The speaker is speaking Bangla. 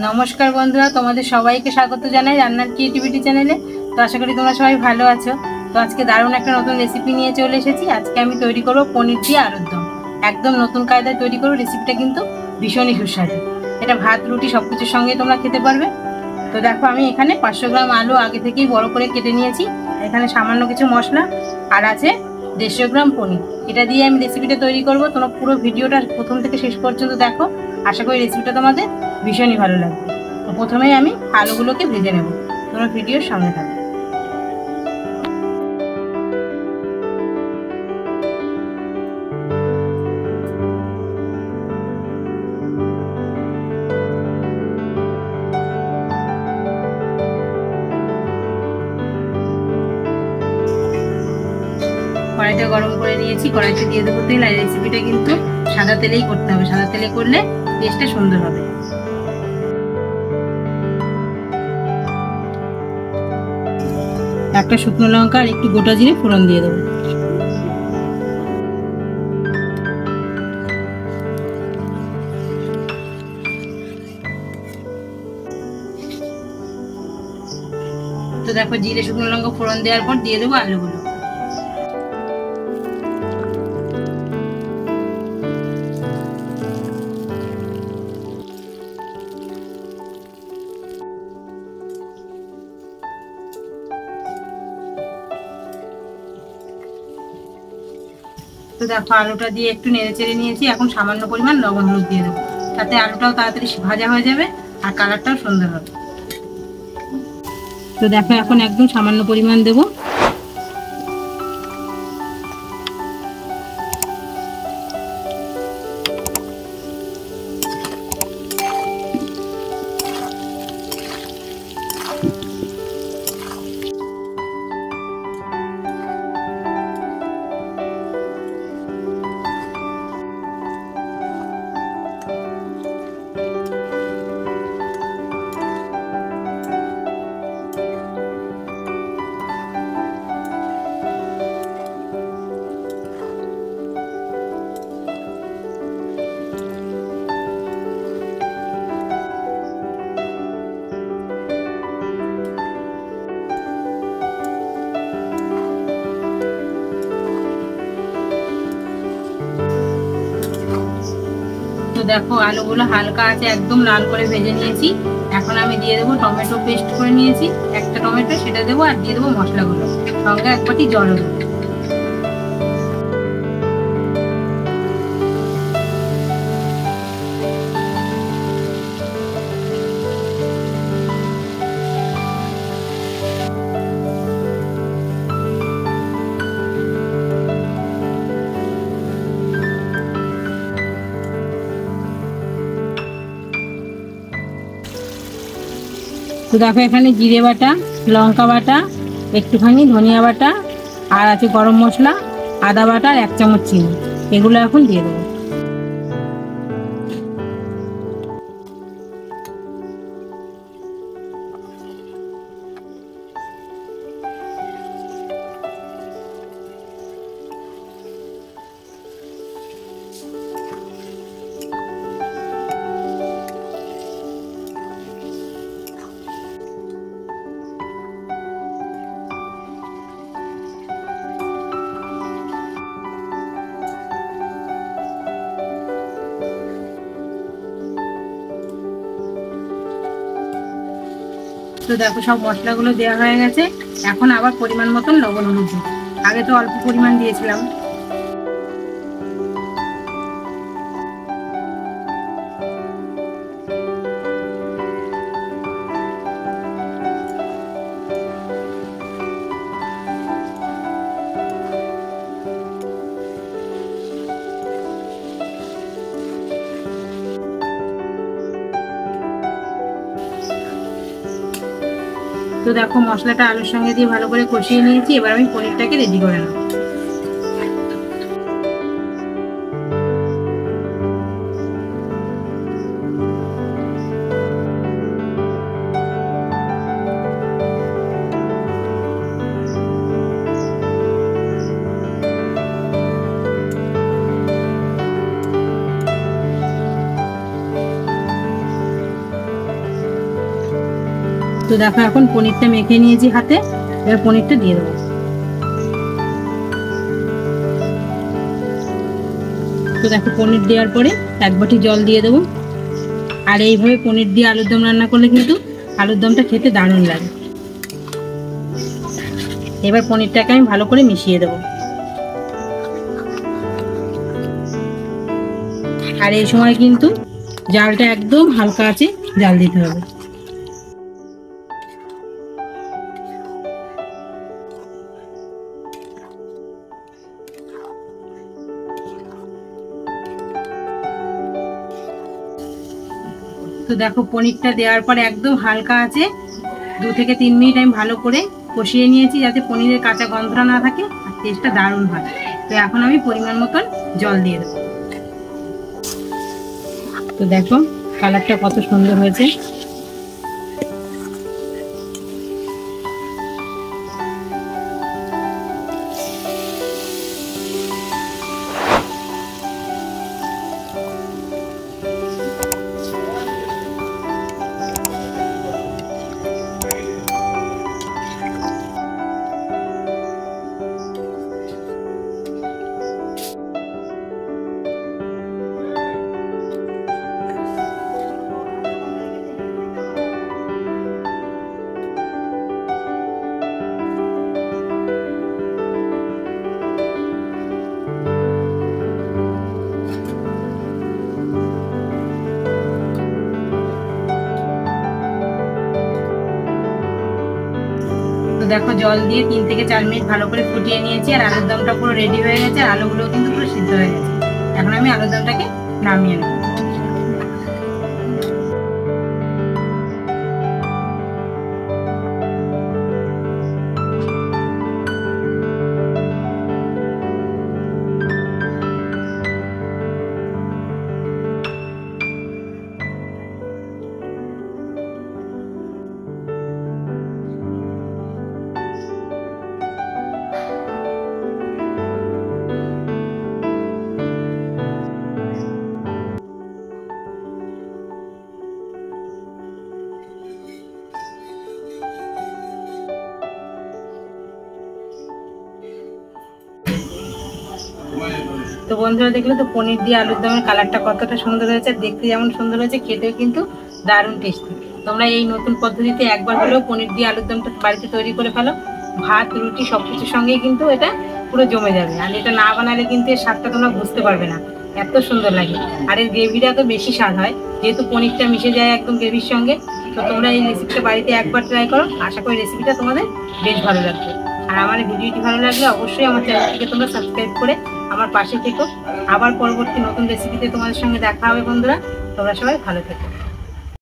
নমস্কার বন্ধুরা, তোমাদের সবাইকে স্বাগত জানাই রান্নার ক্রিয়েটিভিটি চ্যানেলে। তো আশা করি তোমরা সবাই ভালো আছো। তো আজকে দারুণ একটা নতুন রেসিপি নিয়ে চলে এসেছি। আজকে আমি তৈরি করবো পনির দিয়ে আলুর দম। একদম নতুন কায়দায় তৈরি করবো। রেসিপিটা কিন্তু ভীষণই সুস্বাদু। এটা ভাত রুটি সব কিছুর সঙ্গে তোমরা খেতে পারবে। তো দেখো, আমি এখানে 500 গ্রাম আলু আগে থেকেই বড় করে কেটে নিয়েছি। এখানে সামান্য কিছু মশলা আর আছে 150 গ্রাম পনির। এটা দিয়ে আমি রেসিপিটা তৈরি করব। তোমরা পুরো ভিডিওটা প্রথম থেকে শেষ পর্যন্ত দেখো। আশা করি রেসিপিটা তোমাদের ভীষণই ভালো লাগবে। তো প্রথমেই আমি আলুগুলোকে ভেজে নেব। তোমরা ভিডিওর সামনে থাকো। কড়াইটা গরম করে নিয়েছি, কড়াইতে দিয়ে দেবো তেল। আর রেসিপিটা কিন্তু সাদা তেলেই করতে হবে, সাদা তেলে করলে টেস্টটা সুন্দর হবে। একটা শুকনো লঙ্কা আর একটু গোটা জিরে ফোড়ন দিয়ে দেবো। তো দেখো, জিরে শুকনো লঙ্কা ফোড়ন দেওয়ার পর দিয়ে দেবো আলুগুলো। তো দেখো, আলুটা দিয়ে একটু নেড়ে চেড়ে নিয়েছি। এখন সামান্য পরিমাণ লবণ হলুদ দিয়ে দেবো, তাতে আলুটাও তাড়াতাড়ি ভাজা হয়ে যাবে আর কালারটাও সুন্দর হবে। তো দেখো, এখন একদম সামান্য পরিমাণ দেবো। তো দেখো, আলুগুলো হালকা আছে একদম লাল করে ভেজে নিয়েছি। এখন আমি দিয়ে দেবো টমেটো পেস্ট করে নিয়েছি, একটা টমেটো, সেটা দেবো। আর দিয়ে দেবো মশলাগুলো, সঙ্গে এক বাটি জলও দেবো। তো দেখো, এখানে জিরে বাটা, লঙ্কা বাটা, একটুখানি ধনিয়া বাটা, আর আছে গরম মশলা, আদা বাটা আর 1 চামচ চিনি। এগুলো এখন দিয়ে দেবো। তো দেখো, সব মশলাগুলো দেওয়া হয়ে গেছে। এখন আবার পরিমাণ মতন লবণ হলুদ দেবো। আগে তো অল্প পরিমাণ দিয়েছিলাম। তো দেখো, মশলাটা আলুর সঙ্গে দিয়ে ভালো করে কষিয়ে নিয়েছি। এবার আমি পনিরটাকে রেডি করে নেব। তো দেখো এখন পনিরটা মেখে নিয়েছি হাতে, এবার পনিরটা দিয়ে দেবো। তো দেখো পনির দেওয়ার পরে এক বাটি জল দিয়ে দেবো। আর এইভাবে পনির দিয়ে আলুর দম রান্না করলে কিন্তু আলুর দমটা খেতে দারুণ লাগে। এবার পনিরটাকে আমি ভালো করে মিশিয়ে দেবো। আর এই সময় কিন্তু জালটা একদম হালকা আছে জাল দিতে হবে। তো দেখো পনিরটা দেওয়ার পর একদম হালকা আছে 2 থেকে 3 মিনিট আমি ভালো করে কষিয়ে নিয়েছি, যাতে পনিরের কাঁচা গন্ধটা না থাকে আর টেস্টটা দারুণ হয়। তো এখন আমি পরিমাণ মতন জল দিয়ে দেবো। তো দেখো কালারটা কত সুন্দর হয়েছে। তো দেখো জল দিয়ে 3 থেকে 4 মিনিট ভালো করে ফুটিয়ে নিয়েছি, আর আলুর দমটা পুরো রেডি হয়ে গেছে, আর আলুগুলো কিন্তু পুরো সিদ্ধ হয়ে গেছে। এখন আমি আলুর দমটাকে নামিয়ে নেব। তো বন্ধুরা দেখলে তো পনির দিয়ে আলুর দমের কালারটা কতটা সুন্দর হয়েছে, দেখতে যেমন সুন্দর হয়েছে খেতেও কিন্তু দারুণ টেস্টি। তোমরা এই নতুন পদ্ধতিতে একবার হলেও পনির দিয়ে আলুর দমটা বাড়িতে তৈরি করে ফেলো। ভাত রুটি সব কিছুর সঙ্গেই কিন্তু এটা পুরো জমে যাবে, আর এটা না বানালে কিন্তু এর স্বাদটা তোমরা বুঝতে পারবে না, এত সুন্দর লাগে। আর এর গ্রেভিটা তো বেশি স্বাদ হয়, যেহেতু পনিরটা মিশে যায় একদম গ্রেভির সঙ্গে। তো তোমরা এই রেসিপিটা বাড়িতে একবার ট্রাই করো, আশা করি রেসিপিটা তোমাদের বেশ ভালো লাগবে। আর আমার ভিডিওটি ভালো লাগলে অবশ্যই আমার চ্যানেলটিকে তোমরা সাবস্ক্রাইব করে আমার পাশে থেকো। আবার পরবর্তী নতুন রেসিপিতে তোমাদের সঙ্গে দেখা হবে বন্ধুরা। তোমরা সবাই ভালো থেকো।